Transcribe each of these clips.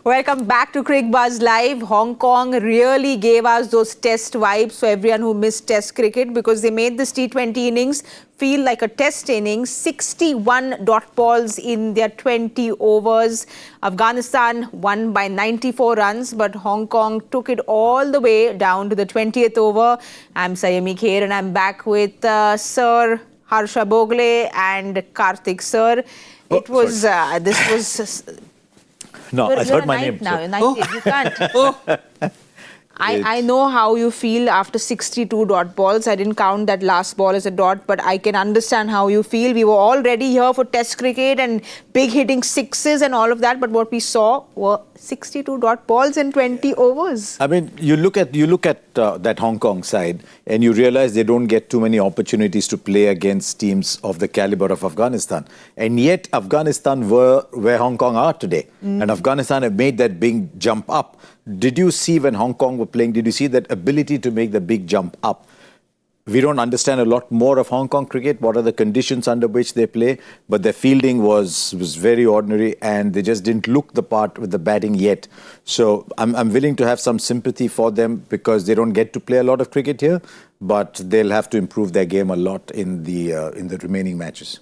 Welcome back to Cricket Buzz Live. Hong Kong really gave us those test vibes for everyone who missed test cricket because they made this T20 innings feel like a test innings. 61 dot balls in their 20 overs. Afghanistan won by 94 runs, but Hong Kong took it all the way down to the 20th over. I'm Sayami Kher and I'm back with Sir Harsha Bogle and Karthik Sir. It was, this was... No, I heard my name. Now. You can't. I know how you feel after 62 dot balls. I didn't count that last ball as a dot, but I can understand how you feel. We were already here for test cricket and big hitting sixes and all of that, but what we saw were 62 dot balls in 20 overs. I mean, you look at that Hong Kong side and you realize they don't get too many opportunities to play against teams of the caliber of Afghanistan. And yet Afghanistan were where Hong Kong are today. And Afghanistan have made that big jump up. Did you see when Hong Kong were playing, did you see that ability to make the big jump up? We don't understand a lot more of Hong Kong cricket, what are the conditions under which they play, but their fielding was very ordinary and they just didn't look the part with the batting yet. So I'm willing to have some sympathy for them because they don't get to play a lot of cricket here, but they'll have to improve their game a lot in the remaining matches.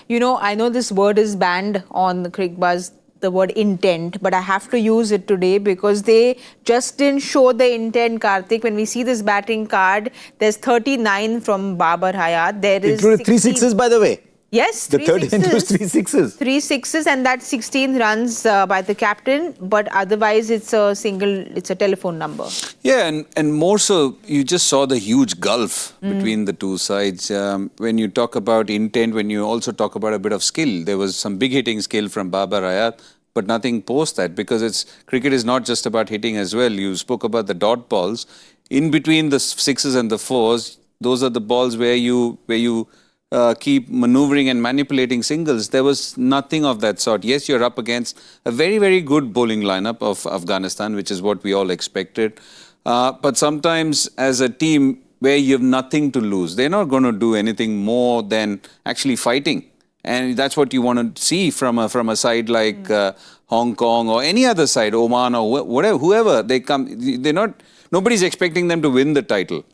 You know, I know this word is banned on the Cricket Buzz, the word intent, but I have to use it today because they just didn't show the intent, Karthik. When we see this batting card, there's 39 from Babar Hayat. There is included 3 sixes, by the way. Yes, the 30 was 3 sixes. 3 sixes and that's 16 runs by the captain, but otherwise it's a telephone number. Yeah, and more so, you just saw the huge gulf between the two sides. When you talk about intent, when you also talk about a bit of skill, there was some big hitting skill from Babar Hayat, but nothing post that because cricket is not just about hitting as well. You spoke about the dot balls. In between the sixes and the fours, those are the balls where you keep maneuvering and manipulating singles. There was nothing of that sort. Yes, you're up against a very, very good bowling lineup of Afghanistan, which is what we all expected. But sometimes as a team where you have nothing to lose, they're not going to do anything more than actually fighting. And that's what you want to see from a side like Hong Kong or any other side, Oman or whatever, whoever they come. Nobody's expecting them to win the title.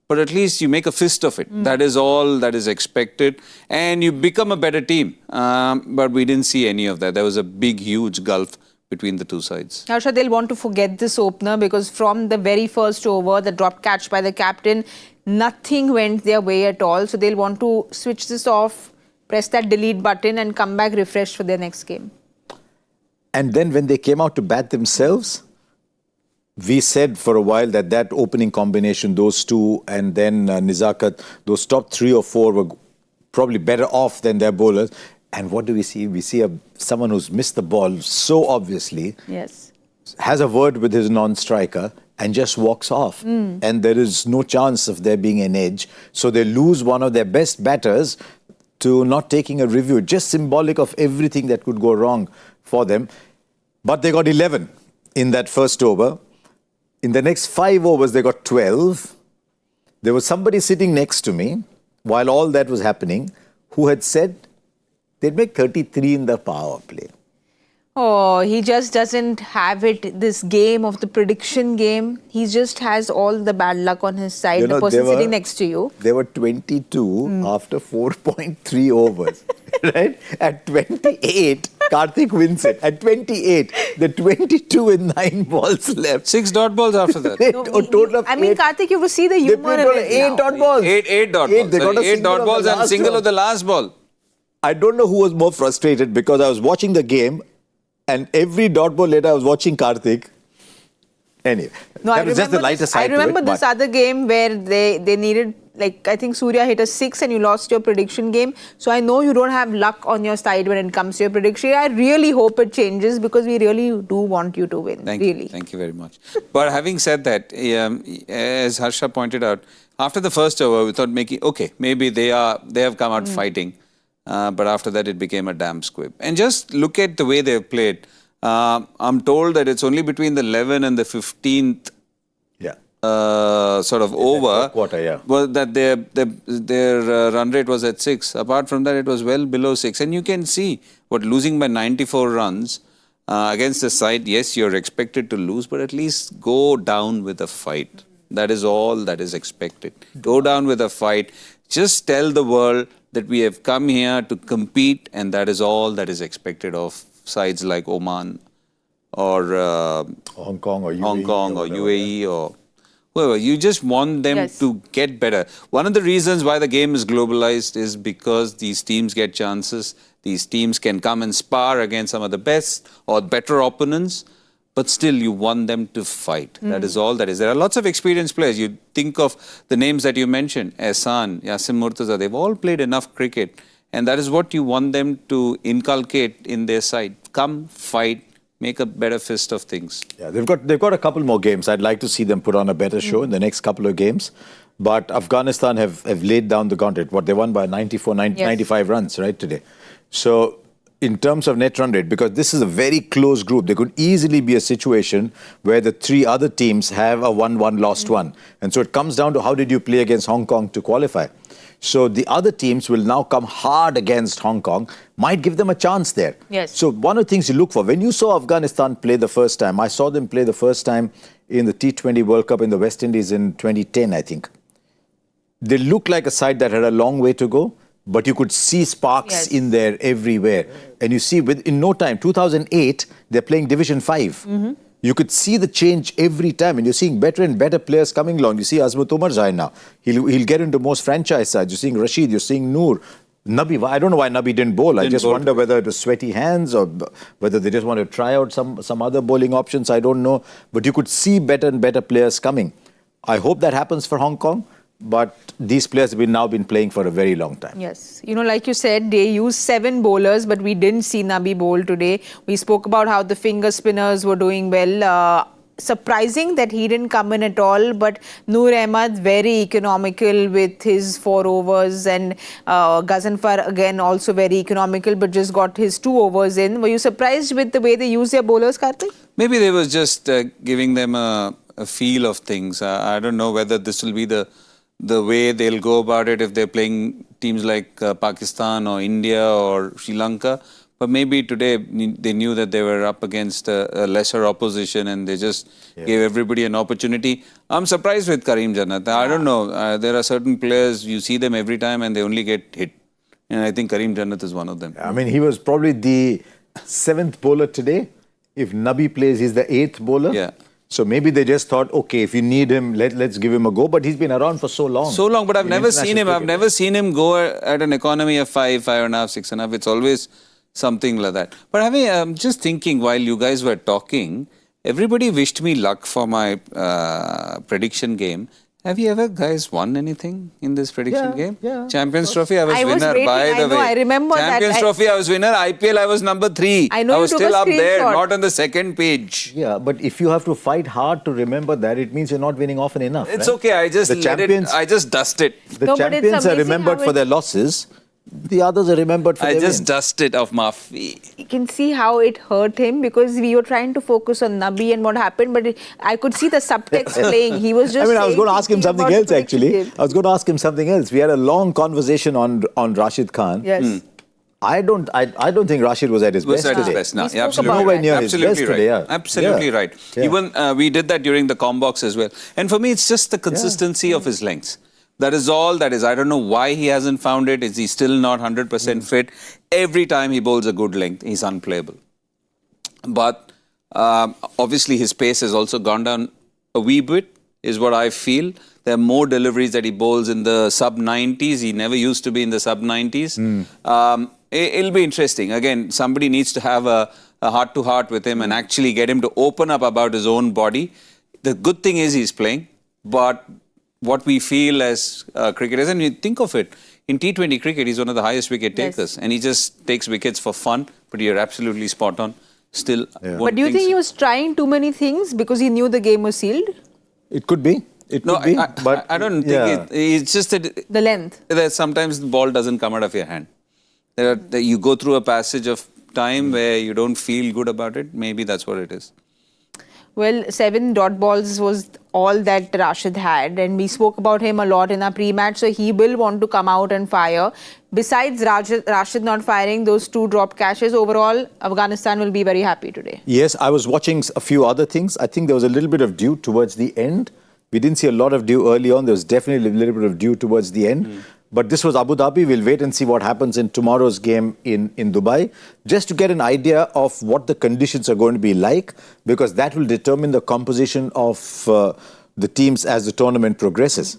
But at least you make a fist of it. That is all that is expected. And you become a better team. But we didn't see any of that. There was a big, huge gulf between the two sides. Harsha, they'll want to forget this opener because from the very first over, the drop catch by the captain, nothing went their way at all. So they'll want to switch this off, press that delete button and come back refreshed for their next game. And then when they came out to bat themselves, we said for a while that opening combination, those two, and then Nizakat, those top 3 or 4 were probably better off than their bowlers. And what do we see? We see someone who's missed the ball so obviously, yes, has a word with his non-striker and just walks off. And there is no chance of there being an edge. So they lose one of their best batters to not taking a review, just symbolic of everything that could go wrong for them. But they got 11 in that first over. In the next 5 overs, they got 12. There was somebody sitting next to me while all that was happening who had said they'd make 33 in the power play. Oh, he just doesn't have it, this game of the prediction game. He just has all the bad luck on his side, the person sitting next to you. They were 22 after 4.3 overs, right? At 28, Karthik wins it. At 28, the 22 with 9 balls left. 6 dot balls after that. Total of 8. Karthik, you will see the humor in it. 8 dot balls. 8 dot balls. They got 8 dot balls and single of the last ball. I don't know who was more frustrated because I was watching the game and every dot ball later I was watching Karthik. Anyway, that was just the lighter side to it. I remember this other game where they needed, like, I think Surya hit a 6 and you lost your prediction game. So I know you don't have luck on your side when it comes to your prediction. I really hope it changes because we really do want you to win. Thank you very much. But having said that, as Harsha pointed out, after the first over, we thought maybe they have come out fighting. But after that, it became a damn squib. And just look at the way they've played. I'm told that it's only between the 11th and the 15th sort of over. Quarter, yeah. Well, that their run rate was at 6. Apart from that, it was well below 6. And you can see losing by 94 runs against the side, yes, you're expected to lose, but at least go down with a fight. That is all that is expected. Go down with a fight. Just tell the world that we have come here to compete, and that is all that is expected of sides like Oman or Hong Kong or UAE or whoever. You just want them to get better. One of the reasons why the game is globalized is because these teams get chances. These teams can come and spar against some of the best or better opponents, but still you want them to fight. That is all that is. There are lots of experienced players. You think of the names that you mentioned, Ehsan, Yasim Murtaza, they've all played enough cricket, and that is what you want them to inculcate in their side. Come, fight, make a better fist of things. Yeah, they've got a couple more games. I'd like to see them put on a better show in the next couple of games. But Afghanistan have laid down the gauntlet. They won by 95 runs, right, today. So in terms of net run rate, because this is a very close group, there could easily be a situation where the three other teams have a 1-1 lost one. And so it comes down to how did you play against Hong Kong to qualify. So the other teams will now come hard against Hong Kong, might give them a chance there. Yes. So one of the things you look for, when you saw Afghanistan play the first time, I saw them play the first time in the T20 World Cup in the West Indies in 2010, I think. They looked like a side that had a long way to go, but you could see sparks in there everywhere. And you see, in no time, 2008, they're playing Division 5. You could see the change every time, and you're seeing better and better players coming along. You see Azmat Umarzai now. He'll get into most franchise sides. You're seeing Rashid, you're seeing Noor. Nabi, I don't know why Nabi didn't bowl. I just wonder whether it was sweaty hands or whether they just want to try out some other bowling options. I don't know. But you could see better and better players coming. I hope that happens for Hong Kong. But these players have now been playing for a very long time. Yes. You know, like you said, they used 7 bowlers, but we didn't see Nabi bowl today. We spoke about how the finger spinners were doing well. Surprising that he didn't come in at all, but Noor Ahmad very economical with his 4 overs, and Ghazanfar again also very economical, but just got his 2 overs in. Were you surprised with the way they use their bowlers, Karthik? Maybe they was just giving them a feel of things. I don't know whether this will be the way they'll go about it if they're playing teams like Pakistan or India or Sri Lanka. But maybe today they knew that they were up against a lesser opposition, and they just gave everybody an opportunity. I'm surprised with Karim Jannat. I don't know. There are certain players, you see them every time and they only get hit. And I think Karim Jannat is one of them. I mean, he was probably the 7th bowler today. If Nabi plays, he's the 8th bowler. Yeah. So maybe they just thought, okay, if you need him, let's give him a go. But he's been around for so long. So long, but I've never seen him. I've never seen him go at an economy of 5, 5.5, 6.5. It's always something like that. But I'm just thinking while you guys were talking, everybody wished me luck for my prediction game. Have you ever guys won anything in this prediction game? Yeah. Champions Trophy, I was winner, waiting, by the way. I remember Champions Trophy, I was winner. IPL, I was number 3. I know I was you took still a up there, screenshot. not on the 2nd page. Yeah, but if you have to fight hard to remember that, it means you're not winning often enough. It's right? okay, I just I just dust it. The No, but it's champions are amazing remembered how for their losses. The others are remembered for I their just wins. dust it off my feet. You can see how it hurt him, because we were trying to focus on Nabi and what happened, but I could see the subtext playing. He was just I was going to ask him something else, actually. I was going to ask him something else. We had a long conversation on Rashid Khan. Yes. I don't think Rashid was at his best At his today. best now. We Yeah, spoke absolutely about Nowhere that. near his best today. Yeah. Absolutely right. Yeah. Even we did that during the Combox as well. And for me, it's just the consistency of his lengths. That is all that is. I don't know why he hasn't found it. Is he still not 100% fit? Every time he bowls a good length, he's unplayable. But obviously his pace has also gone down a wee bit, is what I feel. There are more deliveries that he bowls in the sub-90s. He never used to be in the sub-90s. It'll be interesting. Again, somebody needs to have a heart-to-heart with him and actually get him to open up about his own body. The good thing is he's playing, but what we feel as cricketers, and you think of it, in T20 cricket, he's one of the highest wicket takers, and he just takes wickets for fun, but you're absolutely spot on. Still, But do you think he was trying too many things because he knew the game was sealed? It could be. It could be. But I don't think it's just that The length. that sometimes the ball doesn't come out of your hand. You go through a passage of time where you don't feel good about it. Maybe that's what it is. Well, 7 dot balls was all that Rashid had, and we spoke about him a lot in our pre-match, so he will want to come out and fire. Besides Rashid not firing those 2 drop catches, overall, Afghanistan will be very happy today. Yes, I was watching a few other things. I think there was a little bit of dew towards the end. We didn't see a lot of dew early on. There was definitely a little bit of dew towards the end. But this was Abu Dhabi. We'll wait and see what happens in tomorrow's game in Dubai, just to get an idea of what the conditions are going to be like, because that will determine the composition of the teams as the tournament progresses.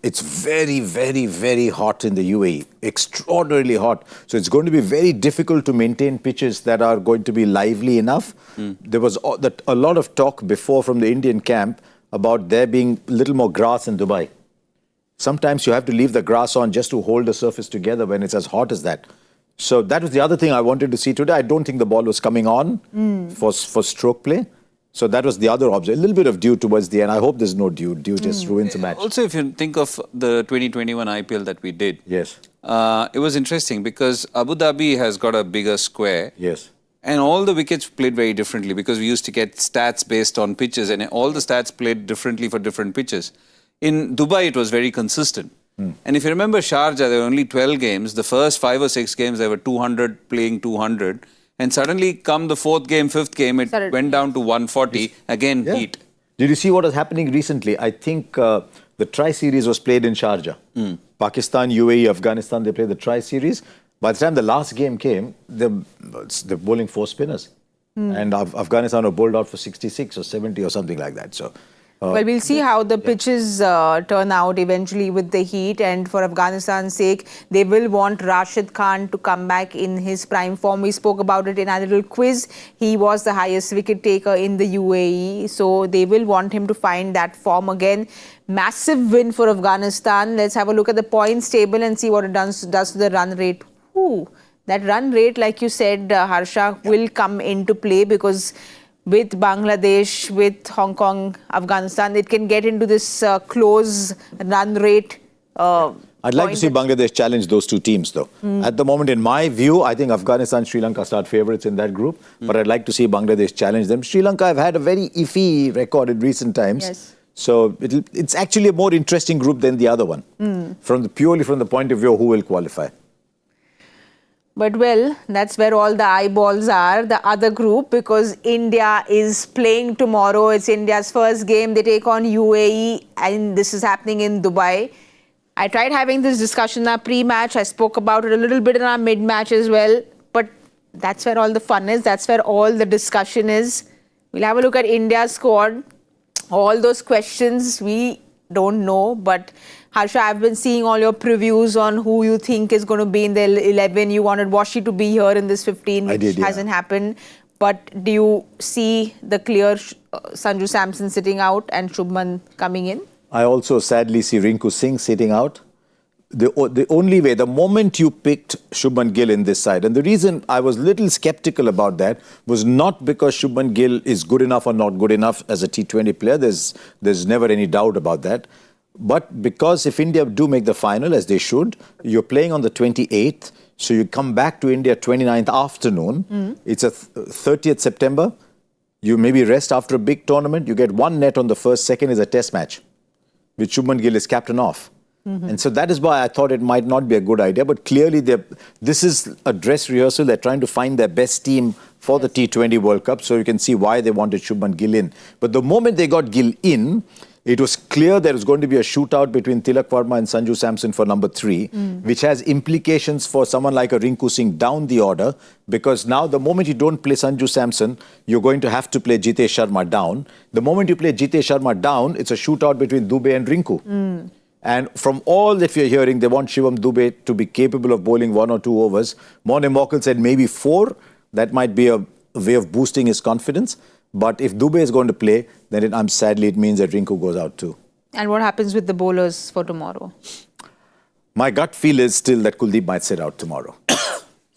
It's very, very, very hot in the UAE, extraordinarily hot. So it's going to be very difficult to maintain pitches that are going to be lively enough. There was a lot of talk before from the Indian camp about there being a little more grass in Dubai. Sometimes you have to leave the grass on just to hold the surface together when it's as hot as that. So that was the other thing I wanted to see today. I don't think the ball was coming on for stroke play. So that was the other object. A little bit of dew towards the end. I hope there's no dew. Dew just ruins the match. Also, if you think of the 2021 IPL that we did, Yes. It was interesting because Abu Dhabi has got a bigger square. Yes. And all the wickets played very differently because we used to get stats based on pitches, and all the stats played differently for different pitches. In Dubai, it was very consistent. And if you remember Sharjah, there were only 12 games. The first 5 or 6 games, there were 200 playing 200. And suddenly, come the 4th game, 5th game, it went down to 140. Again, heat. Did you see what was happening recently? I think the Tri-Series was played in Sharjah. Pakistan, UAE, Afghanistan, they played the Tri-Series. By the time the last game came, they're bowling 4 spinners. And Afghanistan were bowled out for 66 or 70 or something like that. So, well, we'll see how the pitches turn out eventually with the heat, and for Afghanistan's sake, they will want Rashid Khan to come back in his prime form. We spoke about it in our little quiz. He was the highest wicket taker in the UAE, so they will want him to find that form again. Massive win for Afghanistan. Let's have a look at the points table and see what it does to the run rate. Ooh, that run rate, like you said, Harsha, will come into play because with Bangladesh, with Hong Kong, Afghanistan, it can get into this close run rate. I'd like to see Bangladesh challenge those 2 teams, though. At the moment, in my view, I think Afghanistan and Sri Lanka start favourites in that group. But I'd like to see Bangladesh challenge them. Sri Lanka have had a very iffy record in recent times. Yes. So it's actually a more interesting group than the other one, purely from the point of view of who will qualify. But well, that's where all the eyeballs are, the other group, because India is playing tomorrow. It's India's first game. They take on UAE, and this is happening in Dubai. I tried having this discussion in our pre-match. I spoke about it a little bit in our mid-match as well. But that's where all the fun is. That's where all the discussion is. We'll have a look at India's squad. All those questions we don't know, but Harsha, I've been seeing all your previews on who you think is going to be in the 11. You wanted Washi to be here in this 15, which hasn't happened. But do you see the clear Sanju Samson sitting out and Shubman coming in? I also sadly see Rinku Singh sitting out. The only way, the moment you picked Shubman Gill in this side, and the reason I was a little skeptical about that was not because Shubman Gill is good enough or not good enough as a T20 player. There's never any doubt about that. But because if India do make the final, as they should, you're playing on the 28th, so you come back to India 29th afternoon. It's a 30th September. You maybe rest after a big tournament. You get 1 net on the first, second is a test match, which Shubman Gill is captain of. And so that is why I thought it might not be a good idea. But clearly, this is a dress rehearsal. They're trying to find their best team for the T20 World Cup. So you can see why they wanted Shubman Gill in. But the moment they got Gill in, it was clear there was going to be a shootout between Tilak Verma and Sanju Samson for number 3, which has implications for someone like a Rinku Singh down the order, because now the moment you don't play Sanju Samson, you're going to have to play Jitesh Sharma down. The moment you play Jitesh Sharma down, it's a shootout between Dubey and Rinku. And from all that we're hearing, they want Shivam Dubey to be capable of bowling 1 or 2 overs. Morne Morkel said maybe 4. That might be a way of boosting his confidence. But if Dubey is going to play, then sadly it means that Rinku goes out too. And what happens with the bowlers for tomorrow? My gut feel is still that Kuldeep might sit out tomorrow.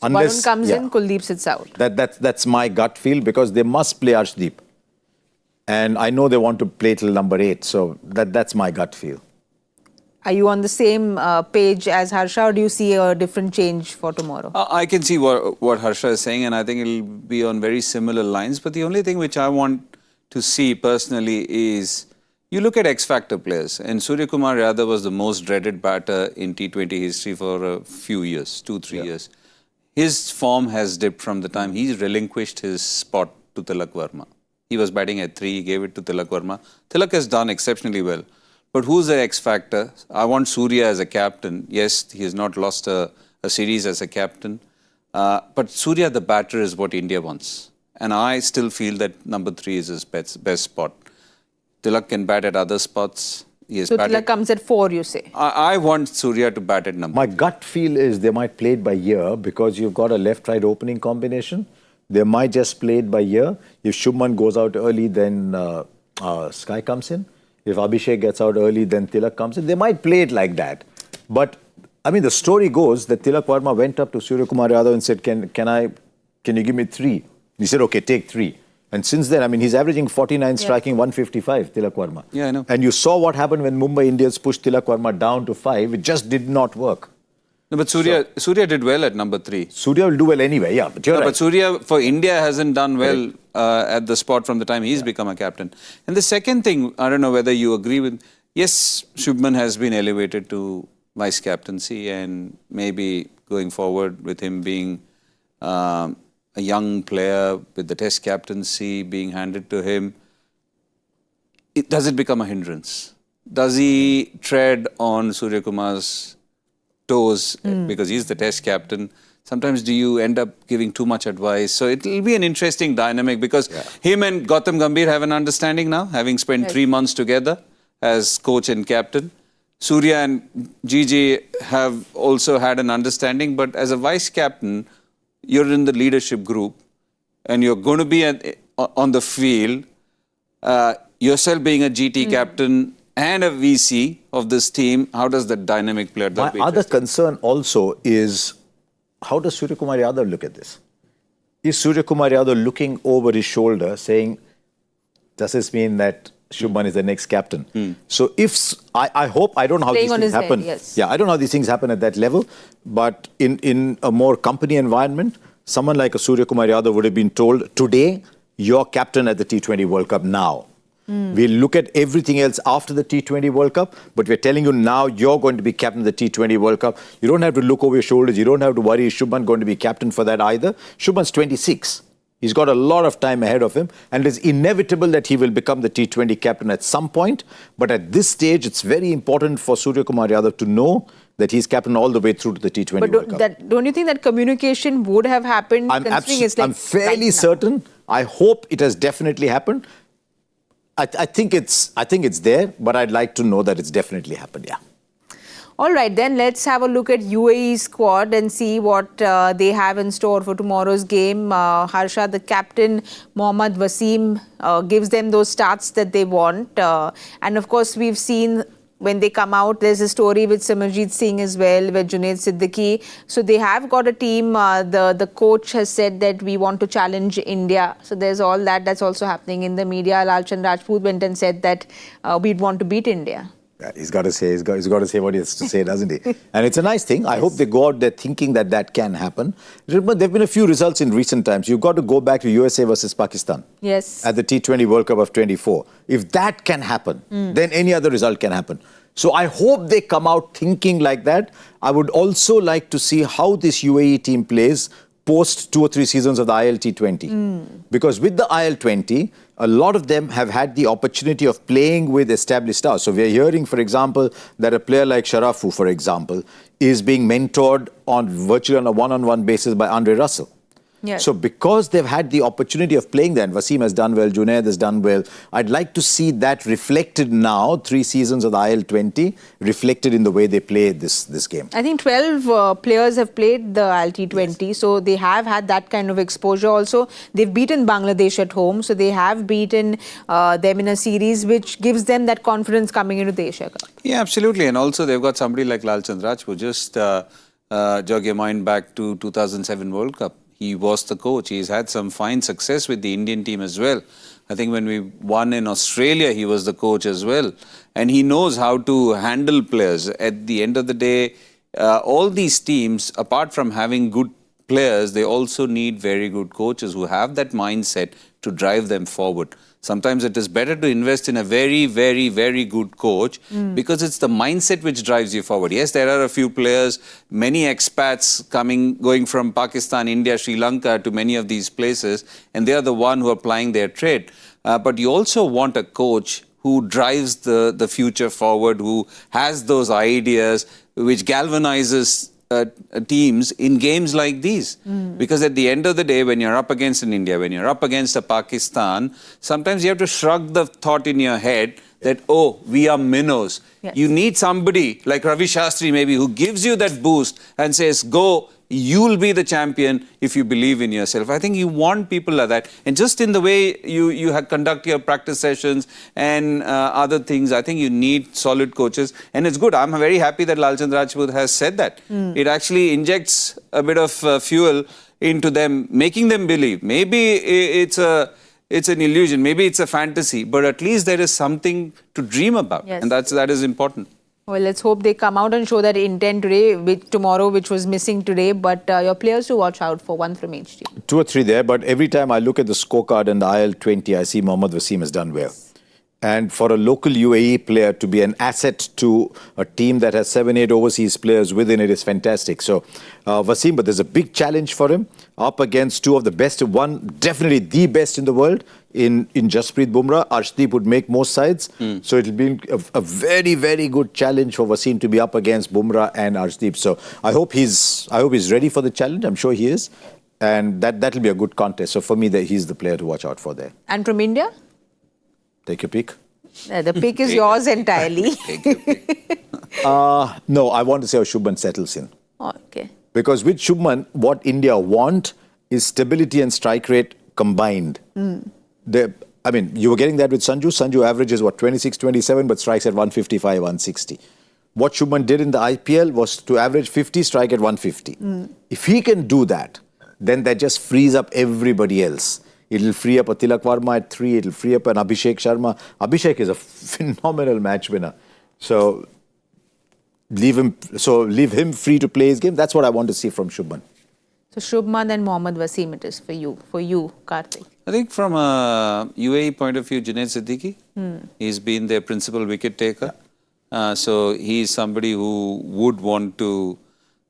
Unless Varun comes in, Kuldeep sits out. That's my gut feel, because they must play Arshdeep. And I know they want to play till number 8. So that's my gut feel. Are you on the same page as Harsha, or do you see a different change for tomorrow? I can see what Harsha is saying, and I think it'll be on very similar lines. But the only thing which I want to see personally is you look at X-Factor players, and Surya Kumar Yadav was the most dreaded batter in T20 history for a few years, 2-3 years. His form has dipped from the time he relinquished his spot to Tilak Verma. He was batting at 3, he gave it to Tilak Verma. Tilak has done exceptionally well. But who's the X-Factor? I want Surya as a captain. Yes, he has not lost a series as a captain. But Surya, the batter, is what India wants. And I still feel that number 3 is his best spot. Tilak can bat at other spots. So Tilak comes at 4, you say? I want Surya to bat at number 3. My gut feel is they might play it by ear because you've got a left-right opening combination. They might just play it by ear. If Shubman goes out early, then Sky comes in. If Abhishek gets out early, then Tilak comes in. They might play it like that. But, I mean, the story goes that Tilak Verma went up to Surya Kumar Yadav and said, can you give me 3? He said, okay, take 3. And since then, I mean, he's averaging 49, striking 155, Tilak Verma. Yeah, I know. And you saw what happened when Mumbai Indians pushed Tilak Verma down to 5. It just did not work. No, but Surya did well at number 3. Surya will do well anyway, yeah. But you're right. But Surya, for India, hasn't done well at the spot from the time he's become a captain. And the second thing, I don't know whether you agree with, yes, Shubman has been elevated to vice captaincy, and maybe going forward with him being a young player with the test captaincy being handed to him, does it become a hindrance? Does he tread on Surya Kumar's toes because he's the test captain? Sometimes do you end up giving too much advice? So it will be an interesting dynamic because him and Gautam Gambhir have an understanding now, having spent 3 months together as coach and captain. Surya and Gigi have also had an understanding, but as a vice captain, you're in the leadership group and you're going to be on the field, yourself being a GT captain and a VC of this team. How does that dynamic play out? My other concern also is, how does Surya Kumar Yadav look at this? Is Surya Kumar Yadav looking over his shoulder saying, does this mean that Shubman is the next captain? So if, I hope, I don't know how these things happen. Yeah, I don't know how these things happen at that level, but in a more company environment, someone like a Surya Kumar Yadav would have been told, today, you're captain at the T20 World Cup now. We'll look at everything else after the T20 World Cup, but we're telling you now you're going to be captain of the T20 World Cup. You don't have to look over your shoulders. You don't have to worry, is Shubman going to be captain for that either? Shubman's 26. He's got a lot of time ahead of him, and it's inevitable that he will become the T20 captain at some point. But at this stage, it's very important for Surya Kumar Yadav to know that he's captain all the way through to the T20 World Cup. But don't you think that communication would have happened? I'm fairly certain. I hope it has definitely happened. I think it's there, but I'd like to know that it's definitely happened, yeah. All right, then let's have a look at UAE squad and see what they have in store for tomorrow's game. Harsha, the captain, Mohammad Wasim, gives them those stats that they want. And of course, we've seen when they come out, there's a story with Samarjit Singh as well, with Junaid Siddiqui. So they have got a team. The coach has said that we want to challenge India. So there's all that that's also happening in the media. Lalchand Rajput went and said that we'd want to beat India. Yeah, he's got to say what he has to say, doesn't he? And it's a nice thing. I hope they go out there thinking that that can happen. Remember, there have been a few results in recent times. You've got to go back to USA versus Pakistan. Yes. At the T20 World Cup of 24. If that can happen, then any other result can happen. So I hope they come out thinking like that. I would also like to see how this UAE team plays post 2 or 3 seasons of the ILT20. Because with the IL20, a lot of them have had the opportunity of playing with established stars. So we're hearing, for example, that a player like Sharafu, for example, is being mentored virtually on a one-on-one basis by Andre Russell. Yes. So because they've had the opportunity of playing there, and Wasim has done well, Junaid has done well, I'd like to see that reflected now, 3 seasons of the IL20, reflected in the way they play this game. I think 12 players have played the ILT20, yes. So they have had that kind of exposure also. They've beaten Bangladesh at home, so they have beaten them in a series, which gives them that confidence coming into the Asia Cup. Yeah, absolutely. And also they've got somebody like Lalchand Rajput. Just jog your mind back to 2007 World Cup. He was the coach. He's had some fine success with the Indian team as well. I think when we won in Australia, he was the coach as well. And he knows how to handle players. At the end of the day, all these teams, apart from having good players, they also need very good coaches who have that mindset to drive them forward. Sometimes it is better to invest in a very, very, very good coach because it's the mindset which drives you forward. Yes, there are a few players, many expats going from Pakistan, India, Sri Lanka to many of these places, and they are the one who are plying their trade. But you also want a coach who drives the future forward, who has those ideas, which galvanizes teams in games like these. Because at the end of the day, when you're up against an India, when you're up against a Pakistan, sometimes you have to shrug the thought in your head that, oh, we are minnows. Yes. You need somebody like Ravi Shastri maybe who gives you that boost and says, go, you'll be the champion if you believe in yourself. I think you want people like that. And just in the way you conduct your practice sessions and other things, I think you need solid coaches. And it's good. I'm very happy that Lalchand Rajput has said that. It actually injects a bit of fuel into them, making them believe. Maybe it's an illusion, maybe it's a fantasy, but at least there is something to dream about. Yes. And that is important. Well, let's hope they come out and show that intent today, tomorrow, which was missing today. But your players to watch out for, one from each team. 2 or 3 there, but every time I look at the scorecard and the IL20, I see Mohammad Wasim has done well. And for a local UAE player to be an asset to a team that has 7-8 overseas players within it is fantastic. So Wasim, but there's a big challenge for him up against two of the best, one definitely the best in the world in Jasprit Bumrah. Arshdeep would make most sides. So it'll be a very, very good challenge for Wasim to be up against Bumrah and Arshdeep. So I hope he's ready for the challenge. I'm sure he is. And that'll be a good contest. So for me, he's the player to watch out for there. And from India? Take your pick. The pick is yours entirely. Take your pick. No, I want to say how Shubman settles in. Okay. Because with Shubman, what India want is stability and strike rate combined. I mean, you were getting that with Sanju. Sanju averages, 26, 27, but strikes at 155, 160. What Shubman did in the IPL was to average 50, strike at 150. If he can do that, then that just frees up everybody else. It'll free up a Tilak Varma at 3. It'll free up an Abhishek Sharma. Abhishek is a phenomenal match winner. So leave him free to play his game. That's what I want to see from Shubman. So Shubman and Mohammad Wasim it is for you, Karthik. I think from a UAE point of view, Junaid Siddiqui, he's been their principal wicket taker. So he's somebody who would want to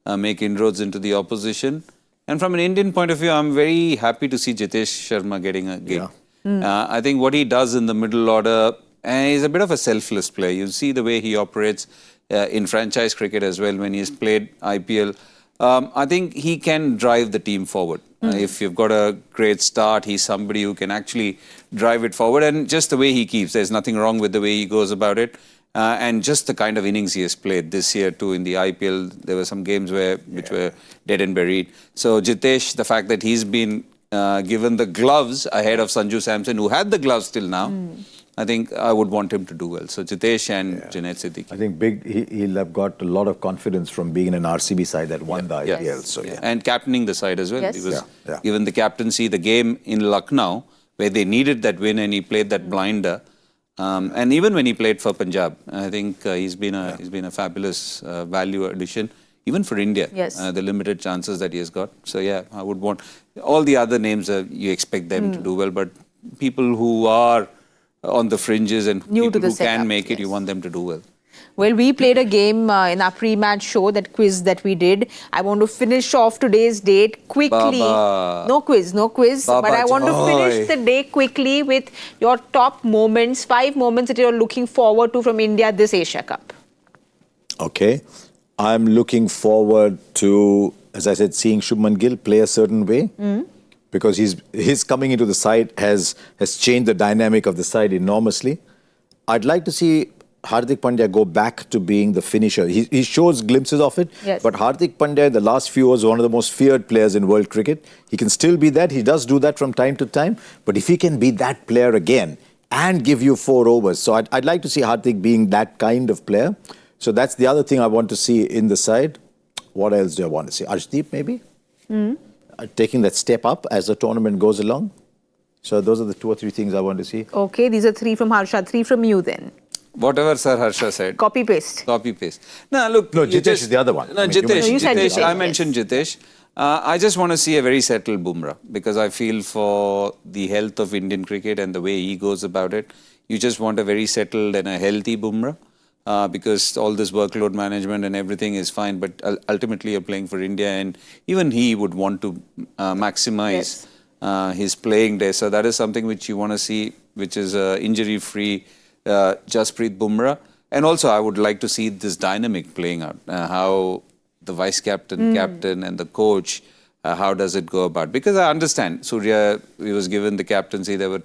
make inroads into the opposition. And from an Indian point of view, I'm very happy to see Jitesh Sharma getting a gig. I think what he does in the middle order, and he's a bit of a selfless player. You see the way he operates in franchise cricket as well when he's played IPL. I think he can drive the team forward. If you've got a great start, he's somebody who can actually drive it forward. And just the way he keeps, there's nothing wrong with the way he goes about it. And just the kind of innings he has played this year too in the IPL. There were some games which were dead and buried. So Jitesh, the fact that he's been given the gloves ahead of Sanju Samson, who had the gloves till now, I think I would want him to do well. So Jitesh and Junaid Siddiqui. I think he'll have got a lot of confidence from being in an RCB side that won the IPL. So And captaining the side as well. Yes. He was given the captaincy, the game in Lucknow, where they needed that win and he played that blinder. And even when he played for Punjab, I think he's been a fabulous value addition, even for India. Yes. The limited chances that he has got. So yeah, I would want all the other names. You expect them to do well, but people who are on the fringes and New people to the who can setup, make it, you yes. want them to do well. Well, we played a game in our pre-match show, that quiz that we did. I want to finish off today's date quickly. Baba. No quiz, Baba but I want to finish the day quickly with your top moments, 5 moments that you're looking forward to from India this Asia Cup. Okay. I'm looking forward to, as I said, seeing Shubman Gill play a certain way. Because his coming into the side has changed the dynamic of the side enormously. I'd like to see Hardik Pandya go back to being the finisher. He shows glimpses of it, but Hardik Pandya in the last few was one of the most feared players in world cricket. He can still be that. He does do that from time to time. But if he can be that player again and give you 4 overs. So I'd like to see Hardik being that kind of player. So that's the other thing I want to see in the side. What else do I want to see? Arshdeep maybe? Taking that step up as the tournament goes along. So those are the 2 or 3 things I want to see. Okay, these are 3 from Harsha, 3 from you then. Whatever Sir Harsha said. Copy paste. Copy paste. No, look. No, Jitesh is the other one. No, I mean, Jitesh. you said Jitesh. Jitesh, I mentioned Jitesh. I just want to see a very settled Bumrah because I feel for the health of Indian cricket and the way he goes about it, you just want a very settled and a healthy Bumrah because all this workload management and everything is fine, but ultimately you're playing for India and even he would want to maximize his playing day. So that is something which you want to see, which is injury-free Jasprit Bumrah. And also I would like to see this dynamic playing out, how the vice captain, captain and the coach, how does it go about? Because I understand Surya, he was given the captaincy, there were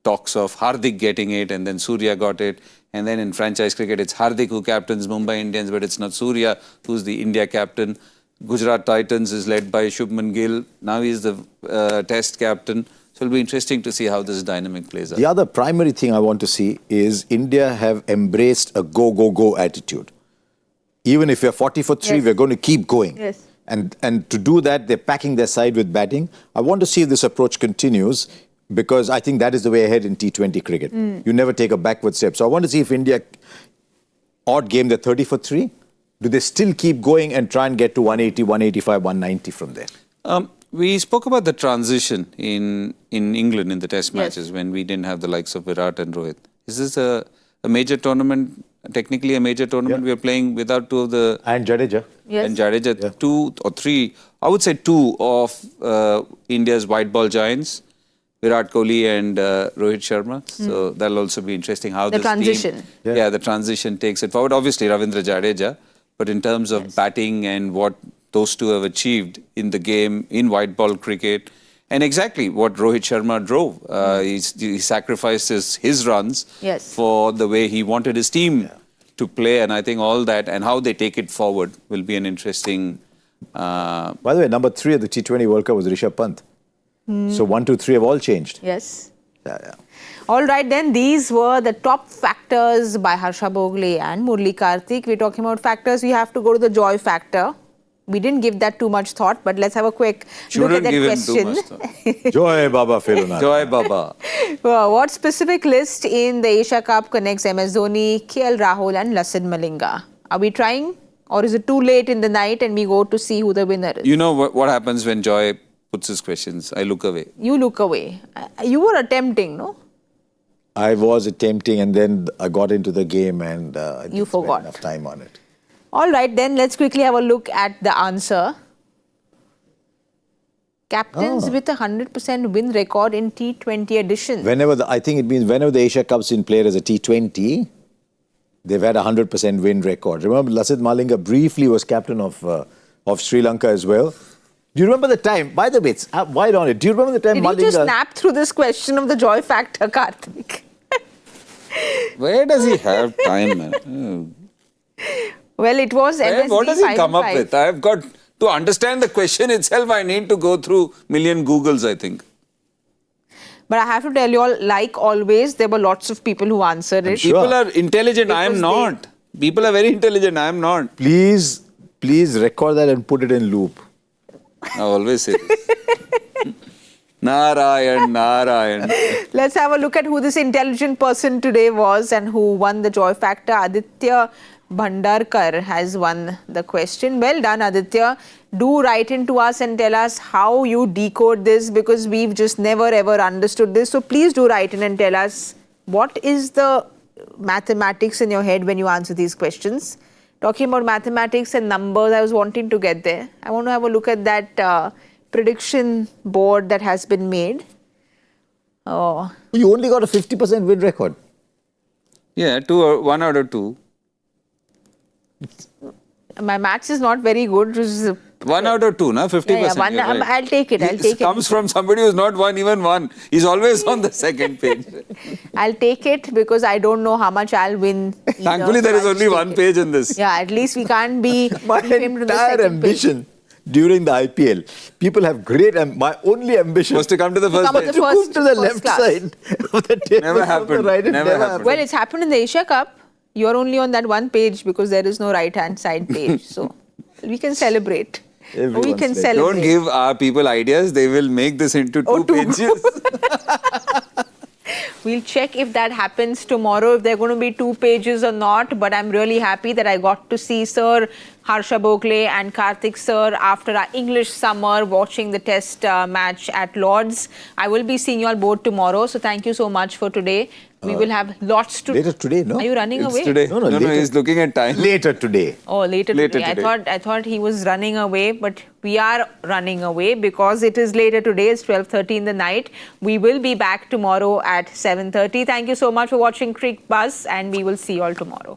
talks of Hardik getting it and then Surya got it. And then in franchise cricket, it's Hardik who captains Mumbai Indians, but it's not Surya who's the India captain. Gujarat Titans is led by Shubman Gill. Now he's the test captain. So it'll be interesting to see how this dynamic plays out. The other primary thing I want to see is India have embraced a go, go, go attitude. Even if we're 40 for 3, we're going to keep going. Yes. And to do that, they're packing their side with batting. I want to see if this approach continues because I think that is the way ahead in T20 cricket. You never take a backward step. So I want to see if India, odd game, they're 30 for 3. Do they still keep going and try and get to 180, 185, 190 from there? We spoke about the transition in England in the test matches when we didn't have the likes of Virat and Rohit. Is this a major tournament, technically a major tournament? We are playing without two of the... And Jadeja. Yes. And Jadeja, 2 or 3, I would say 2 of India's white ball giants, Virat Kohli and Rohit Sharma. So that'll also be interesting how the this transition. team, the transition takes it forward. Obviously, Ravindra Jadeja, but in terms of batting and what those two have achieved in the game, in white ball cricket, and exactly what Rohit Sharma drove. He sacrificed his runs for the way he wanted his team to play, and I think all that and how they take it forward will be an interesting... By the way, number 3 at the T20 World Cup was Rishabh Pant. So 1, 2, 3 have all changed. Yes. Yeah. All right, then these were the top factors by Harsha Bhogle and Murli Karthik. We're talking about factors. We have to go to the joy factor. We didn't give that too much thought, but let's have a quick look at that question. Joy Baba Filuna. Joy Baba. What specific list in the Asia Cup connects MS Dhoni, KL Rahul and Lasith Malinga? Are we trying or is it too late in the night and we go to see who the winner is? You know what happens when Joy puts his questions? I look away. You look away. You were attempting, no? I was attempting and then I got into the game and I didn't spend enough time on it. All right, then let's quickly have a look at the answer. Captains with a 100% win record in T20 edition. I think it means whenever the Asia Cup's been played as a T20, they've had a 100% win record. Remember, Lasith Malinga briefly was captain of Sri Lanka as well. Do you remember the time? By the way, it's wide on it. Do you remember the time Did you just snap through this question of the joy factor, Karthik? Where does he have time, man? Well, it was MSD. What does he come up with? I've got to understand the question itself. I need to go through million Googles, I think. But I have to tell you all, like always, there were lots of people who answered it. People are intelligent. I am not. People are very intelligent. I am not. Please record that and put it in loop. I always say this. Narayan, Narayan. Let's have a look at who this intelligent person today was and who won the joy factor. Aditya Bhandarkar has won the question. Well done, Aditya. Do write into us and tell us how you decode this because we've just never ever understood this. So please do write in and tell us what is the mathematics in your head when you answer these questions. Talking about mathematics and numbers, I was wanting to get there. I want to have a look at that prediction board that has been made. Oh. You only got a 50% win record. Yeah, 1 out of 2. My maths is not very good. 1 out of 2, na? 50%. Yeah, right. I'll take it. It comes from somebody who's not won even one. He's always on the second page. I'll take it because I don't know how much I'll win. Thankfully, there is only one page in this. Yeah, at least we can't be. My entire ambition during the IPL, people have great. My only ambition was to come to the first page. To go to the left side of the table. Never happened. Right, never happened. Well, it's happened in the Asia Cup. You're only on that one page because there is no right-hand side page. So we can celebrate. We can celebrate. Don't give our people ideas. They will make this into two pages. We'll check if that happens tomorrow, if there are going to be 2 pages or not. But I'm really happy that I got to see Sir Harsha Bokle and Karthik Sir after our English summer watching the test match at Lord's. I will be seeing you all both tomorrow. So thank you so much for today. We will have lots to... Later today, no? Are you running It's away? today. No, No, later. he's looking at time. Later today. Oh, later Later today. today. I thought he was running away, but we are running away because it is later today. It's 12:30 in the night. We will be back tomorrow at 7:30. Thank you so much for watching Crick Buzz, and we will see you all tomorrow.